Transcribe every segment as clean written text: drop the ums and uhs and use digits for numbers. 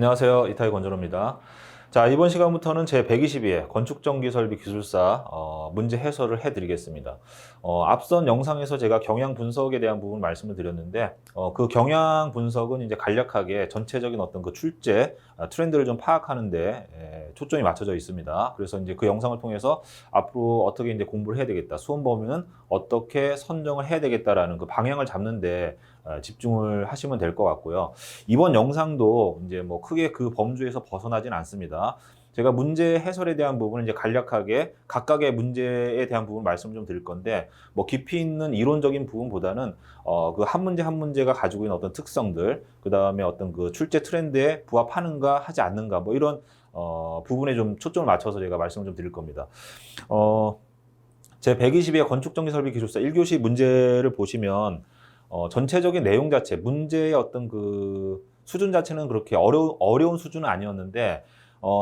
안녕하세요. 이타이 건전호입니다. 자, 이번 시간부터는 제 122회 건축전기설비 기술사 문제 해설을 해드리겠습니다. 앞선 영상에서 제가 경향 분석에 대한 부분 말씀을 드렸는데 그 경향 분석은 이제 간략하게 전체적인 어떤 그 출제 트렌드를 좀 파악하는데 초점이 맞춰져 있습니다. 그래서 이제 그 영상을 통해서 앞으로 어떻게 이제 공부를 해야 되겠다, 수험 범위는 어떻게 선정을 해야 되겠다라는 그 방향을 잡는데 집중을 하시면 될 것 같고요. 이번 영상도 이제 뭐 크게 그 범주에서 벗어나진 않습니다. 제가 문제 해설에 대한 부분은 이제 간략하게 각각의 문제에 대한 부분 말씀 좀 드릴 건데, 뭐 깊이 있는 이론적인 부분보다는 그 한 문제 한 문제가 가지고 있는 어떤 특성들, 그 다음에 어떤 그 출제 트렌드에 부합하는가 하지 않는가, 뭐 이런 부분에 좀 초점을 맞춰서 제가 말씀을 좀 드릴 겁니다. 제 122회 건축전기설비 기술사 1교시 문제를 보시면 전체적인 내용 자체, 문제의 어떤 그 수준 자체는 그렇게 어려운 수준은 아니었는데,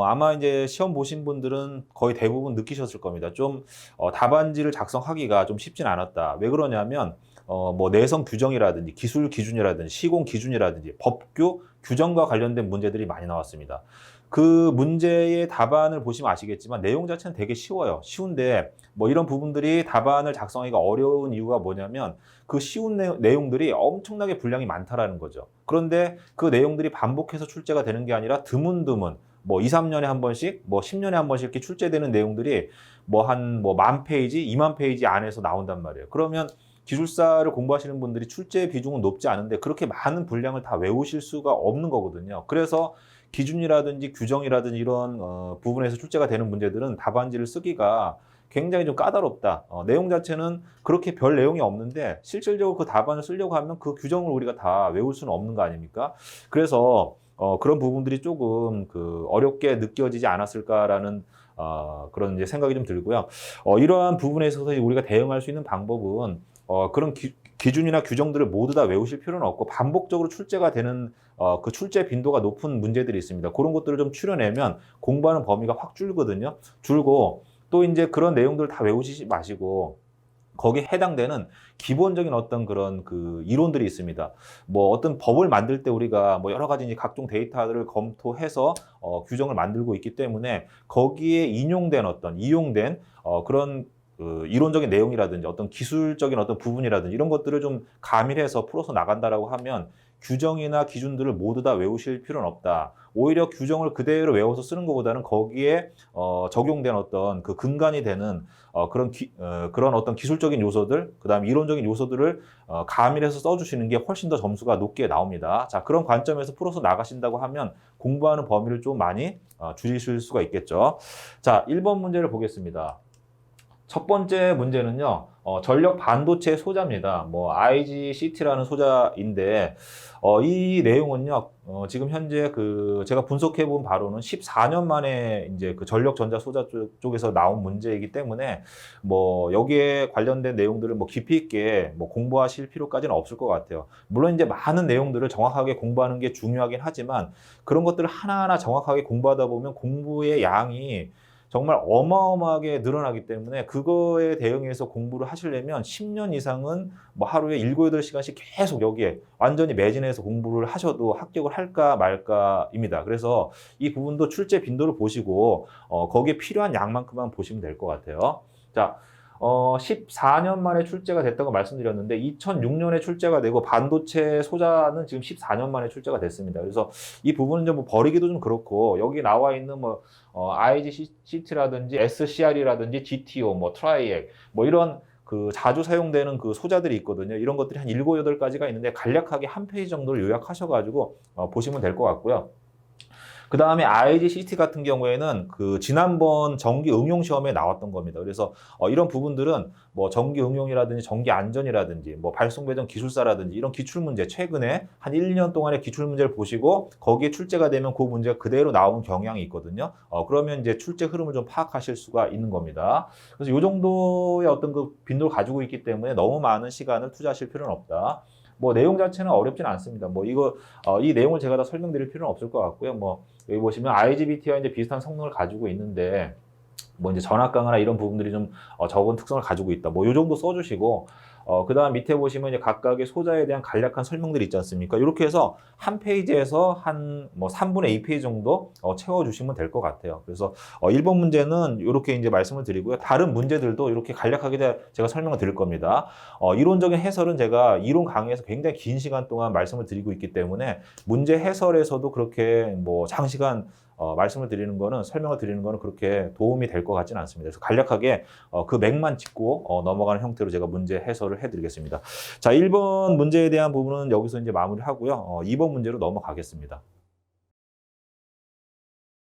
아마 이제 시험 보신 분들은 거의 대부분 느끼셨을 겁니다. 좀, 답안지를 작성하기가 좀 쉽진 않았다. 왜 그러냐면, 뭐 내성 규정이라든지 기술 기준이라든지 시공 기준이라든지 법규 규정과 관련된 문제들이 많이 나왔습니다. 그 문제의 답안을 보시면 아시겠지만 내용 자체는 되게 쉬워요. 쉬운데 뭐 이런 부분들이 답안을 작성하기가 어려운 이유가 뭐냐면 그 쉬운 내용들이 엄청나게 분량이 많다라는 거죠. 그런데 그 내용들이 반복해서 출제가 되는 게 아니라 드문드문 뭐 2, 3년에 한 번씩, 뭐 10년에 한 번씩 이렇게 출제되는 내용들이 뭐 한 뭐 10,000페이지, 20,000페이지 안에서 나온단 말이에요. 그러면 기술사를 공부하시는 분들이 출제 비중은 높지 않은데 그렇게 많은 분량을 다 외우실 수가 없는 거거든요. 그래서 기준이라든지 규정이라든지 이런 부분에서 출제가 되는 문제들은 답안지를 쓰기가 굉장히 좀 까다롭다. 내용 자체는 그렇게 별 내용이 없는데 실질적으로 그 답안을 쓰려고 하면 그 규정을 우리가 다 외울 수는 없는 거 아닙니까? 그래서 그런 부분들이 조금 그 어렵게 느껴지지 않았을까라는 그런 이제 생각이 좀 들고요. 이러한 부분에 있어서 우리가 대응할 수 있는 방법은 그런 기준이나 규정들을 모두 다 외우실 필요는 없고 반복적으로 출제가 되는 그 출제 빈도가 높은 문제들이 있습니다. 그런 것들을 좀 추려내면 공부하는 범위가 확 줄거든요. 줄고 또 이제 그런 내용들을 다 외우시지 마시고 거기에 해당되는 기본적인 어떤 그런 그 이론들이 있습니다. 뭐 어떤 법을 만들 때 우리가 뭐 여러 가지 이제 각종 데이터를 검토해서 규정을 만들고 있기 때문에 거기에 이용된 그런 그 이론적인 내용이라든지 어떤 기술적인 어떤 부분이라든지 이런 것들을 좀 가밀해서 풀어서 나간다라고 하면 규정이나 기준들을 모두 다 외우실 필요는 없다. 오히려 규정을 그대로 외워서 쓰는 것보다는 거기에 적용된 어떤 그 근간이 되는 그런 어떤 기술적인 요소들, 그다음에 이론적인 요소들을 가밀해서 써주시는 게 훨씬 더 점수가 높게 나옵니다. 자, 그런 관점에서 풀어서 나가신다고 하면 공부하는 범위를 좀 많이 줄이실 수가 있겠죠. 자, 1번 문제를 보겠습니다. 첫 번째 문제는요, 전력 반도체 소자입니다. 뭐, IGCT라는 소자인데, 이 내용은요, 지금 현재 제가 분석해 본 바로는 14년 만에 이제 그 전력 전자 소자 쪽에서 나온 문제이기 때문에, 뭐, 여기에 관련된 내용들을 뭐 깊이 있게 뭐 공부하실 필요까지는 없을 것 같아요. 물론 이제 많은 내용들을 정확하게 공부하는 게 중요하긴 하지만, 그런 것들을 하나하나 정확하게 공부하다 보면 공부의 양이 정말 어마어마하게 늘어나기 때문에 그거에 대응해서 공부를 하시려면 10년 이상은 뭐 하루에 7, 8시간씩 계속 여기에 완전히 매진해서 공부를 하셔도 합격을 할까 말까입니다. 그래서 이 부분도 출제 빈도를 보시고 거기에 필요한 양만큼만 보시면 될 것 같아요. 자, 14년 만에 출제가 됐다고 말씀드렸는데 2006년에 출제가 되고 반도체 소자는 지금 14년 만에 출제가 됐습니다. 그래서 이 부분은 좀 뭐 버리기도 좀 그렇고 여기 나와 있는 뭐 IGCT라든지 SCR이라든지 GTO, 뭐 트라이액, 뭐 이런 그 자주 사용되는 그 소자들이 있거든요. 이런 것들이 한 7, 8가지가 있는데 간략하게 한 페이지 정도를 요약하셔가지고 보시면 될 것 같고요. 그 다음에 IGCT 같은 경우에는 그 지난번 전기 응용 시험에 나왔던 겁니다. 그래서 이런 부분들은 뭐 전기 응용이라든지 전기 안전이라든지 뭐 발송 배전 기술사라든지 이런 기출 문제 최근에 한 1, 2년 동안의 기출 문제를 보시고 거기에 출제가 되면 그 문제가 그대로 나오는 경향이 있거든요. 그러면 이제 출제 흐름을 좀 파악하실 수가 있는 겁니다. 그래서 이 정도의 어떤 그 빈도를 가지고 있기 때문에 너무 많은 시간을 투자하실 필요는 없다. 뭐 내용 자체는 어렵진 않습니다. 뭐 이 내용을 제가 다 설명드릴 필요는 없을 것 같고요. 뭐 여기 보시면 IGBT와 이제 비슷한 성능을 가지고 있는데 뭐 이제 전압 강화나 이런 부분들이 좀 적은 특성을 가지고 있다. 뭐 이 정도 써주시고 그다음 밑에 보시면 이제 각각의 소자에 대한 간략한 설명들이 있지 않습니까? 이렇게 해서 한 페이지에서 한 뭐 3분의 2페이지 정도 채워주시면 될 것 같아요. 그래서 1번 문제는 이렇게 이제 말씀을 드리고요. 다른 문제들도 이렇게 간략하게 제가 설명을 드릴 겁니다. 이론적인 해설은 제가 이론 강의에서 굉장히 긴 시간 동안 말씀을 드리고 있기 때문에 문제 해설에서도 그렇게 뭐 장시간 말씀을 드리는 거는, 설명을 드리는 거는 그렇게 도움이 될 것 같지는 않습니다. 그래서 간략하게 그 맥만 짚고 넘어가는 형태로 제가 문제 해설을 해드리겠습니다. 자, 1번 문제에 대한 부분은 여기서 이제 마무리하고요. 2번 문제로 넘어가겠습니다.